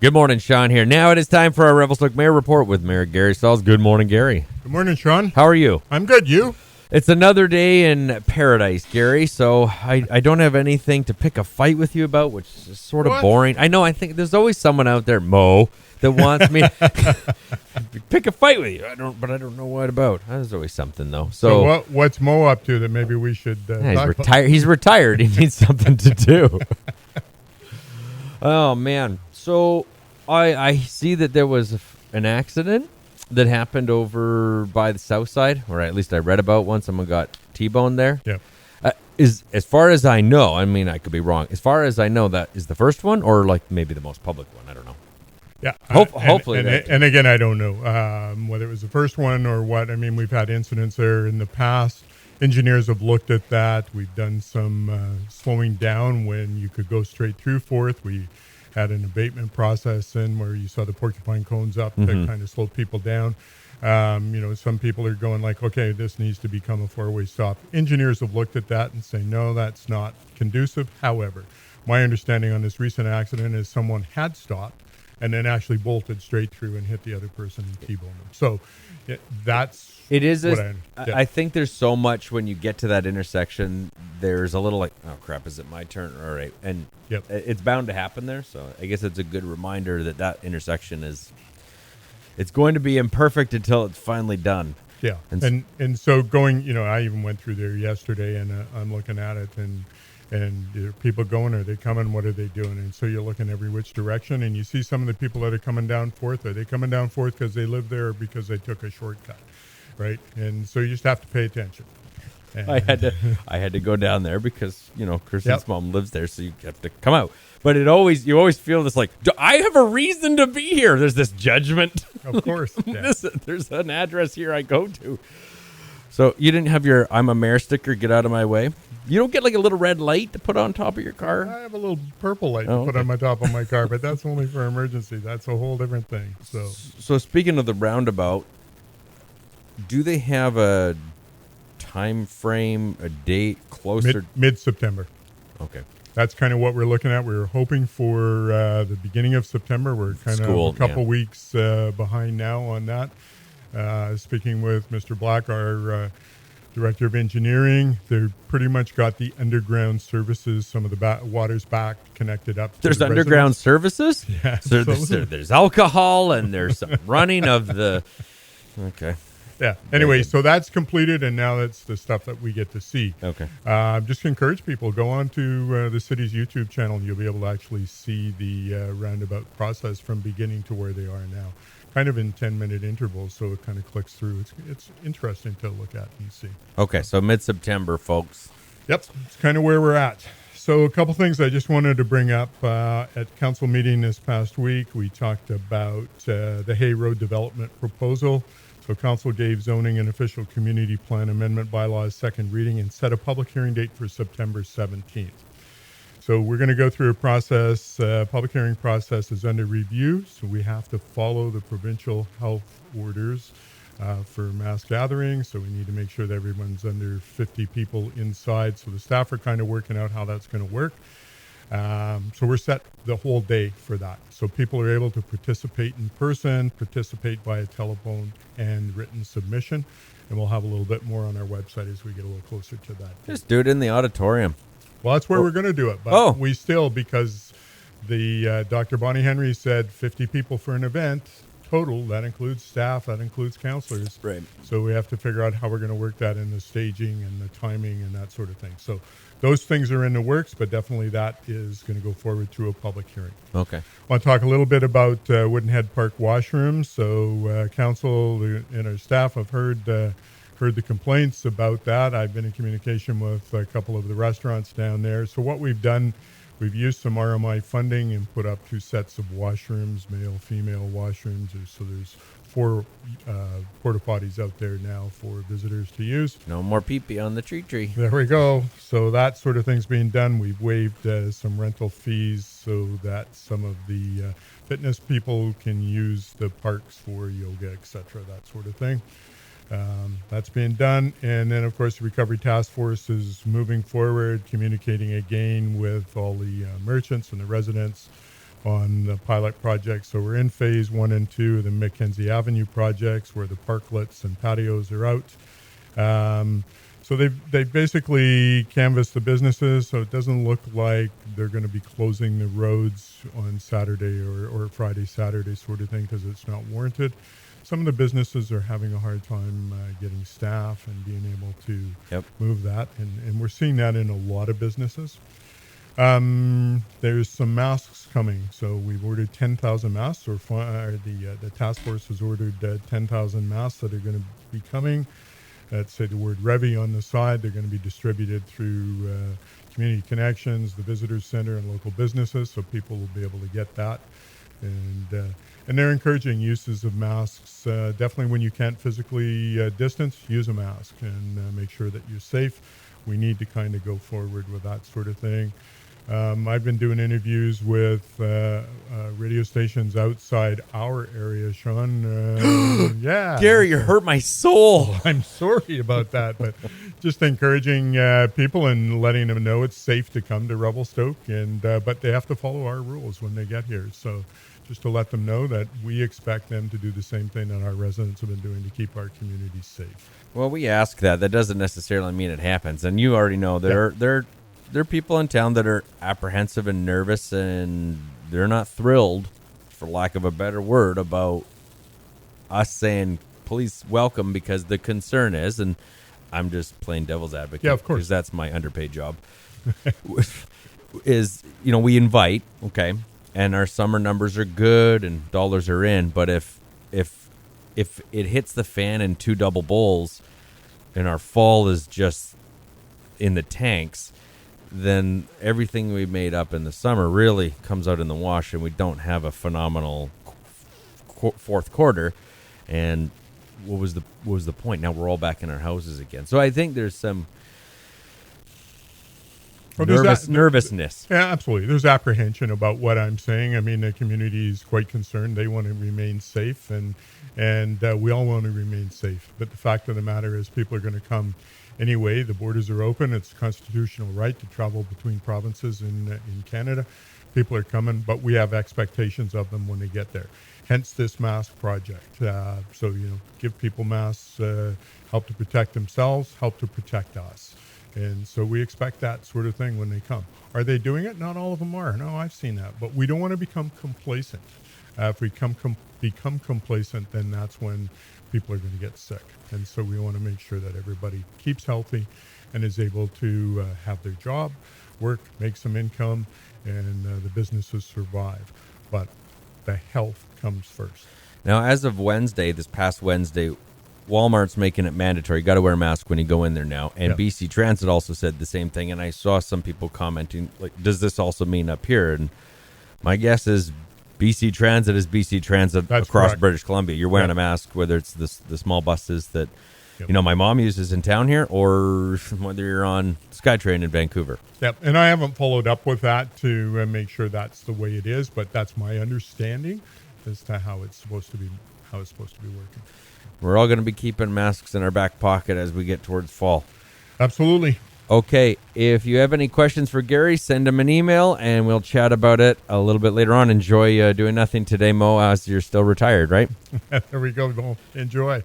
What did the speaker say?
Good morning, Shaun here. Now it is time for our Revelstoke Mayor Report with Mayor Gary Sulz. Good morning, Gary. Good morning, Shaun. How are you? I'm good. You? It's another day in paradise, Gary, so I don't have anything to pick a fight with you about, which is sort of boring. I know, I think there's always someone out there, Mo, that wants me to pick a fight with you. But I don't know what about. There's always something, though. So what's Mo up to that maybe we should talk about? He's retired. He needs something to do. Oh, man. So I see that there was an accident that happened over by the south side, or at least I read about one. Someone got T-boned there. Yeah. As far as I know, I mean, I could be wrong. As far as I know, that is the first one, or like maybe the most public one. I don't know. Yeah. Hopefully. And again, I don't know whether it was the first one or what. I mean, we've had incidents there in the past. Engineers have looked at that. We've done some slowing down when you could go straight through Fourth. We had an abatement process in where you saw the porcupine cones up that kind of slowed people down. Some people are going like, okay, this needs to become a four-way stop. Engineers have looked at that and say, no, that's not conducive. However, my understanding on this recent accident is someone had stopped and then actually bolted straight through and hit the other person and T-boned them. So I think there's so much when you get to that intersection, there's a little like, oh crap, is it my turn? All right. And it's bound to happen there. So I guess it's a good reminder that intersection it's going to be imperfect until it's finally done. Yeah. And so going, I even went through there yesterday and I'm looking at it and are people going, are they coming? What are they doing? And so you're looking every which direction and you see some of the people that are coming down Fourth. Are they coming down Fourth because they live there or because they took a shortcut? Right. And so you just have to pay attention. And I had to go down there because, Kristen's mom lives there. So you have to come out. But you always feel this like, I have a reason to be here. There's this judgment. Of course. Yeah. There's an address here I go to. So you didn't have your I'm a mayor sticker, get out of my way? You don't get like a little red light to put on top of your car? I have a little purple light to put on my top of my car, but that's only for emergency. That's a whole different thing. So speaking of the roundabout, do they have a time frame, a date closer? Mid-September. Okay. That's kind of what we're looking at. We were hoping for the beginning of September. We're kind of a couple weeks behind now on that. Speaking with Mr. Black, our Director of Engineering, they've pretty much got the underground services, some of the water's back connected up. There's underground services? Yeah. So there's alcohol and there's some running of the... Okay. Yeah. Anyway, so that's completed, and now that's the stuff that we get to see. Okay. Just encourage people, go on to the city's YouTube channel, and you'll be able to actually see the roundabout process from beginning to where they are now, kind of in 10-minute intervals, so it kind of clicks through. It's interesting to look at and see. Okay, so mid-September, folks. Yep, it's kind of where we're at. So a couple things I just wanted to bring up. At council meeting this past week, we talked about the Hay Road development proposal. So council gave zoning and official community plan amendment bylaws second reading and set a public hearing date for September 17th. So we're going to go through a process. Public hearing process is under review. So we have to follow the provincial health orders for mass gatherings. So we need to make sure that everyone's under 50 people inside. So the staff are kind of working out how that's going to work. So we're set the whole day for that. So people are able to participate in person, participate via telephone and written submission. And we'll have a little bit more on our website as we get a little closer to that. Just do it in the auditorium. Well, that's where we're going to do it. But we still, because the Dr. Bonnie Henry said 50 people for an event total. That includes staff. That includes counselors. Right. So we have to figure out how we're going to work that in the staging and the timing and that sort of thing. So those things are in the works, but definitely that is going to go forward through a public hearing. Okay. I want to talk a little bit about Woodenhead Park washrooms. So council and our staff have heard the complaints about that. I've been in communication with a couple of the restaurants down there. So what we've done, we've used some RMI funding and put up 2 sets of washrooms, male, female washrooms. So there's 4 porta potties out there now for visitors to use. No more pee-pee on the tree. There we go. So that sort of thing's being done. We've waived some rental fees so that some of the fitness people can use the parks for yoga, etc., that sort of thing. That's being done. And then, of course, the Recovery Task Force is moving forward, communicating again with all the merchants and the residents on the pilot project. So we're in phase 1 and 2 of the Mackenzie Avenue projects, where the parklets and patios are out. So they've basically canvassed the businesses, so it doesn't look like they're going to be closing the roads on Saturday or Friday, Saturday sort of thing, because it's not warranted. Some of the businesses are having a hard time getting staff and being able to move that, and we're seeing that in a lot of businesses. There's some masks coming, so we've ordered 10,000 masks, or the task force has ordered 10,000 masks that are going to be coming. That say the word Revy on the side. They're going to be distributed through Community Connections, the Visitors Center, and local businesses, so people will be able to get that. And they're encouraging uses of masks. Definitely when you can't physically distance, use a mask and make sure that you're safe. We need to kind of go forward with that sort of thing. I've been doing interviews with radio stations outside our area, Shaun. Yeah. Gary, you hurt my soul. I'm sorry about that, but just encouraging people and letting them know it's safe to come to Revelstoke, but they have to follow our rules when they get here. So just to let them know that we expect them to do the same thing that our residents have been doing to keep our communities safe. Well, we ask that. That doesn't necessarily mean it happens. And you already know there are people in town that are apprehensive and nervous, and they're not thrilled, for lack of a better word, about us saying please welcome, because the concern is, and I'm just playing devil's advocate, yeah, of course, because that's my underpaid job, is, we invite, okay, and our summer numbers are good and dollars are in, but if it hits the fan in 2 double bowls and our fall is just in the tanks, then everything we made up in the summer really comes out in the wash, and we don't have a phenomenal fourth quarter. And what was the point? Now we're all back in our houses again. So I think there's some nervousness. Yeah, absolutely. There's apprehension about what I'm saying. I mean, the community is quite concerned. They want to remain safe, and we all want to remain safe. But the fact of the matter is, people are going to come anyway. The borders are open. It's a constitutional right to travel between provinces in Canada. People are coming, but we have expectations of them when they get there. Hence this mask project. So, give people masks, help to protect themselves, help to protect us. And so we expect that sort of thing when they come. Are they doing it? Not all of them are. No, I've seen that. But we don't want to become complacent. If we become complacent, then that's when people are going to get sick. And so we want to make sure that everybody keeps healthy and is able to have their job, work, make some income, and the businesses survive. But the health comes first. Now, as of this past Wednesday, Walmart's making it mandatory. You got to wear a mask when you go in there now. And BC Transit also said the same thing. And I saw some people commenting, like, does this also mean up here? And my guess is BC Transit is BC Transit. That's across correct. British Columbia. You're wearing a mask, whether it's the small buses that my mom uses in town here, or whether you're on SkyTrain in Vancouver. Yep, and I haven't followed up with that to make sure that's the way it is, but that's my understanding as to how it's supposed to be working. We're all going to be keeping masks in our back pocket as we get towards fall. Absolutely. Okay, if you have any questions for Gary, send him an email, and we'll chat about it a little bit later on. Enjoy doing nothing today, Mo, as you're still retired, right? There we go, Mo. Enjoy.